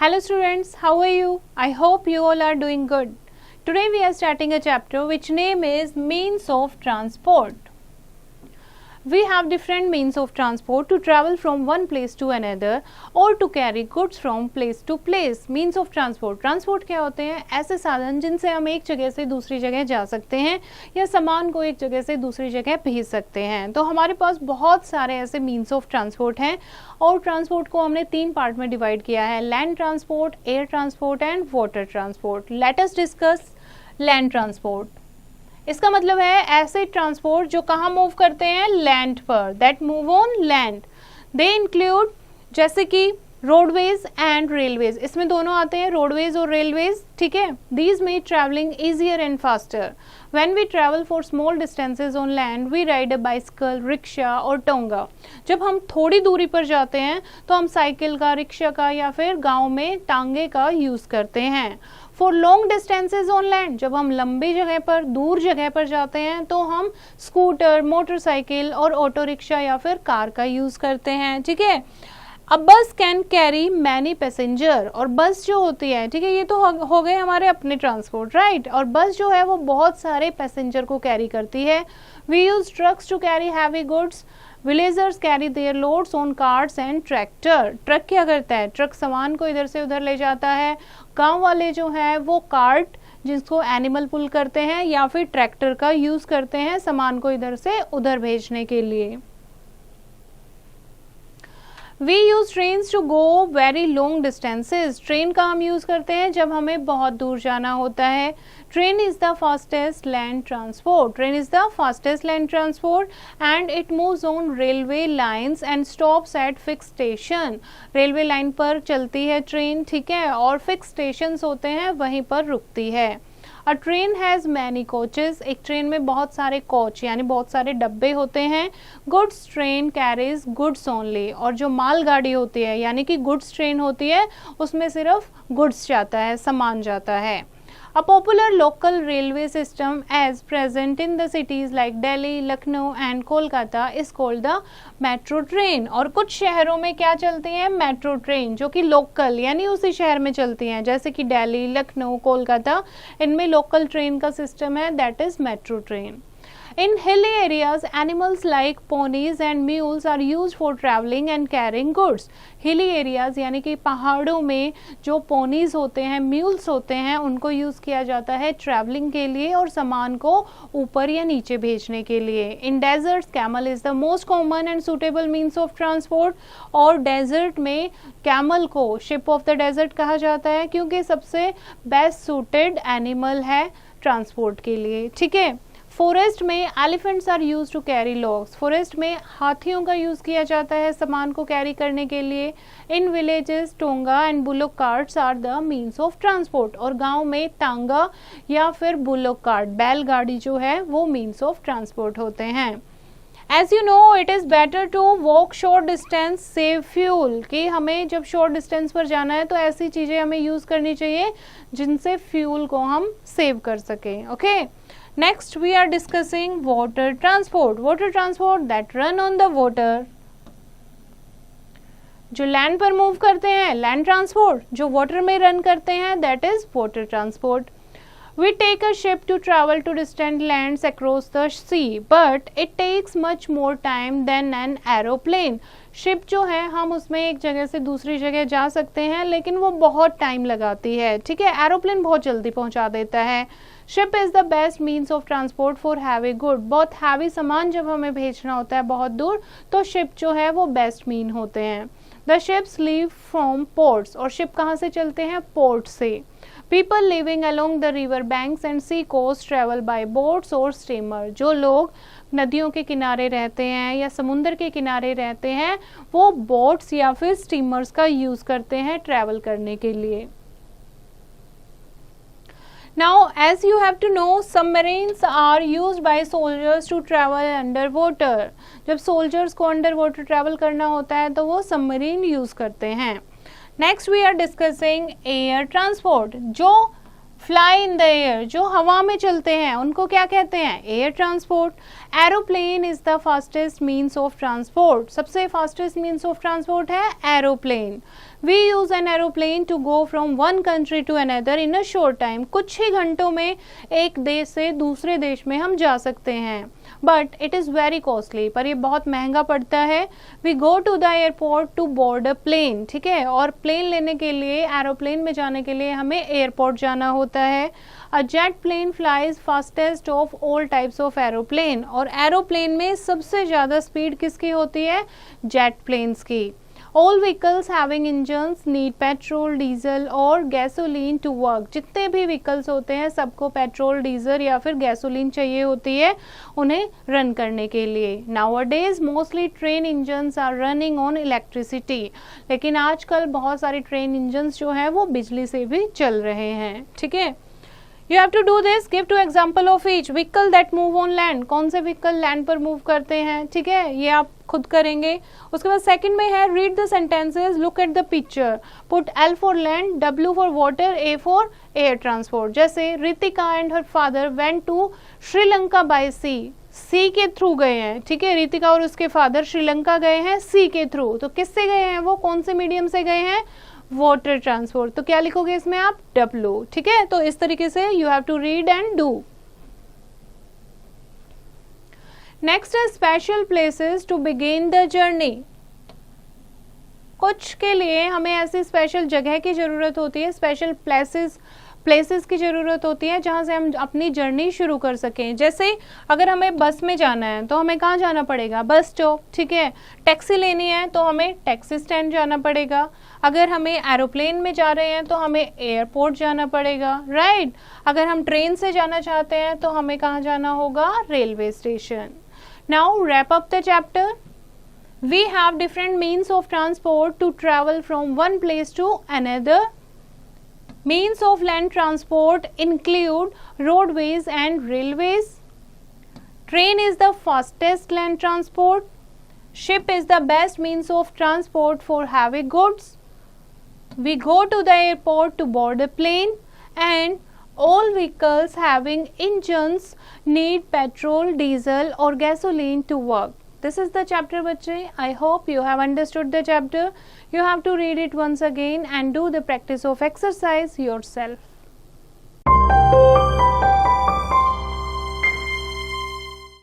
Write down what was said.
Hello students, how are you? I hope you all are doing good. Today we are starting a chapter which name is means of transport. We have different means of transport to travel from one place to another or to carry goods from place to place. Means of transport. Transport क्या होते हैं? ऐसे साधन जिनसे हम एक जगह से दूसरी जगह जा सकते हैं या सामान को एक जगह से दूसरी जगह भेज सकते हैं. तो हमारे पास बहुत सारे ऐसे मीन्स ऑफ ट्रांसपोर्ट हैं और ट्रांसपोर्ट को हमने 3 पार्ट में डिवाइड किया है: land transport, air transport and water transport. Let us discuss land transport. इसका मतलब है ऐसे ट्रांसपोर्ट जो कहाँ मूव करते हैं? लैंड पर. That move on land. They include जैसे कि रोडवेज एंड रेलवेज. इसमें दोनों आते हैं, रोडवेज और रेलवेज. ठीक है. These make travelling easier and faster. When we travel for small distances on land, we ride a bicycle, rickshaw और टोंगा. जब हम थोड़ी दूरी पर जाते हैं तो हम साइकिल का, रिक्शा का या फिर गांव में टांगे का यूज़ करते हैं. For long distances on land, जब हम लंबी जगह पर, दूर जगह पर जाते हैं तो हम स्कूटर, मोटरसाइकिल और ऑटो रिक्शा या फिर कार का यूज़ करते हैं. ठीक है. अब बस कैन कैरी मैनी पैसेंजर. और बस जो होती है, ठीक है, ये तो हो गए हमारे अपने ट्रांसपोर्ट, राइट. और बस जो है वो बहुत सारे पैसेंजर को कैरी करती है. We use trucks to carry heavy goods. Villagers carry their loads on carts and tractor. Truck क्या करता है? ट्रक सामान को इधर से उधर ले जाता है. गांव वाले जो है वो कार्ट, जिसको एनिमल पुल करते हैं, या फिर ट्रैक्टर का यूज करते हैं सामान को इधर से उधर भेजने के लिए. We use trains to go very long distances. Train का हम यूज़ करते हैं जब हमें बहुत दूर जाना होता है. Train is the fastest land transport. Train is the fastest land transport and it moves on railway lines and stops at fix station. Railway line पर चलती है ट्रेन, ठीक है, और फिक्स स्टेशंस होते हैं, वहीं पर रुकती है. अ ट्रेन हैज़ मैनी कोचेस. एक ट्रेन में बहुत सारे कोच यानी बहुत सारे डब्बे होते हैं. Goods train carries goods only. और जो मालगाड़ी होती है यानी कि गुड्स ट्रेन होती है उसमें सिर्फ गुड्स जाता है, सामान जाता है. A popular local railway system as present in the cities like Delhi, Lucknow and Kolkata is called the metro train. और कुछ शहरों में क्या चलती हैं? मेट्रो ट्रेन, जो कि लोकल यानी उसी शहर में चलती हैं, जैसे कि दिल्ली, लखनऊ, कोलकाता. इनमें लोकल ट्रेन का सिस्टम है, that is metro train. In hilly areas, animals like ponies and mules are used for traveling and carrying goods. Hilly areas यानी कि पहाड़ों में जो ponies होते हैं, mules होते हैं, उनको यूज़ किया जाता है traveling के लिए और सामान को ऊपर या नीचे भेजने के लिए. In deserts, camel is the most common and suitable means of transport. और desert में camel को ship of the desert कहा जाता है क्योंकि सबसे best suited animal है transport के लिए. ठीक है. फॉरेस्ट में elephants are use to carry logs. Forest में हाथियों का यूज़ किया जाता है सामान को कैरी करने के लिए. In villages tonga and bullock carts are the means of transport. और गांव में टांगा या फिर बुलोक कार्ट, बैलगाड़ी जो है वो मीन्स ऑफ ट्रांसपोर्ट होते हैं. As you know it is better to walk short distance, save fuel. कि हमें जब शॉर्ट डिस्टेंस पर जाना है तो ऐसी चीज़ें हमें यूज़ करनी चाहिए जिनसे फ्यूल को हम सेव कर सकें. Okay. Next we are discussing water transport. Water transport that run on the water. जो लैंड पर मूव करते हैं, लैंड ट्रांसपोर्ट. जो वाटर में रन करते हैं, that is water transport. We take a ship to travel to distant lands across the sea, but it takes much more time than an aeroplane. Ship जो है हम उसमें एक जगह से दूसरी जगह जा सकते हैं लेकिन वो बहुत टाइम लगाती है. ठीक है. एरोप्लेन बहुत जल्दी पहुंचा देता है. Ship is the best means of transport for heavy good. बहुत हैवी सामान जब हमें भेजना होता है बहुत दूर तो शिप जो है वो बेस्ट मीन होते हैं. The ships leave from ports. और शिप कहाँ से चलते हैं? पोर्ट से. People living along the river banks and sea coast travel by boats or steamer. जो लोग नदियों के किनारे रहते हैं या समुद्र के किनारे रहते हैं वो बोट्स या फिर स्टीमर्स का यूज करते हैं ट्रैवल करने के लिए. Now, as you have to know, submarines are used by soldiers to travel underwater. जब soldiers को underwater travel करना होता है तो वो submarine यूज करते हैं. Next we are discussing air transport. जो fly in the air, जो हवा में चलते हैं उनको क्या कहते हैं? Air transport. Aeroplane is the fastest means of transport, सबसे फास्टेस्ट मीन्स ऑफ ट्रांसपोर्ट है aeroplane. We use an aeroplane to go from one country to another in a short time, कुछ ही घंटों में एक देश से दूसरे देश में हम जा सकते हैं। But it is very costly, पर ये बहुत महंगा पड़ता है। We go to the airport to board a plane, ठीक है, और प्लेन लेने के लिए, एरोप्लेन में जाने के लिए हमें एयरपोर्ट जाना होता है। A jet plane flies fastest of all types of aeroplane, और एरोप्लेन में सबसे ज़्यादा स्पीड किसकी होती है? जेट प्लेन्स की। All vehicles having engines need petrol, diesel और गैसोलीन टू वर्क, जितने भी व्हीकल्स होते हैं सबको पेट्रोल, डीजल या फिर गैसोलीन चाहिए होती है उन्हें रन करने के लिए। Nowadays mostly train engines are running on electricity, लेकिन आजकल बहुत सारे ट्रेन इंजन्स जो हैं वो बिजली से भी चल रहे हैं, ठीक है। You have to do this, give two example of each vehicle that move on land, कौन से व्हीकल लैंड पर मूव करते हैं, ठीक है, ये आप खुद करेंगे। उसके बाद सेकंड में है read the sentences, look at the picture, put L for land, W for water, A for air transport। जैसे Ritika and her father went to Sri Lanka by sea, सी के थ्रू गए हैं, ठीक है, रितिका और उसके फादर श्रीलंका गए हैं सी के थ्रू। तो किससे गए हैं वो, कौन से मीडियम से गए हैं? Water transport. तो क्या लिखोगे इसमें आप? W, ठीक है। तो इस तरीके से you have to read and do. Next है special places to begin the journey. कुछ के लिए हमें ऐसी स्पेशल जगह की जरूरत होती है, स्पेशल प्लेसेस की ज़रूरत होती है जहाँ से हम अपनी जर्नी शुरू कर सकें। जैसे अगर हमें बस में जाना है तो हमें कहाँ जाना पड़ेगा? बस स्टॉप, ठीक है। टैक्सी लेनी है तो हमें टैक्सी स्टैंड जाना पड़ेगा। अगर हमें एरोप्लेन में जा रहे हैं तो हमें एयरपोर्ट जाना पड़ेगा, राइट। अगर हम ट्रेन से जाना चाहते हैं तो हमें कहाँ जाना होगा? Railway station. Now wrap up the chapter. We have different means of transport to travel from one place to another. Means of land transport include roadways and railways. Train is the fastest land transport. Ship is the best means of transport for heavy goods. We go to the airport to board a plane, and all vehicles having engines need petrol, diesel or gasoline to work. This is the chapter, बच्चे. I hope you have understood the chapter. You have to read it once again and do the practice of exercise yourself.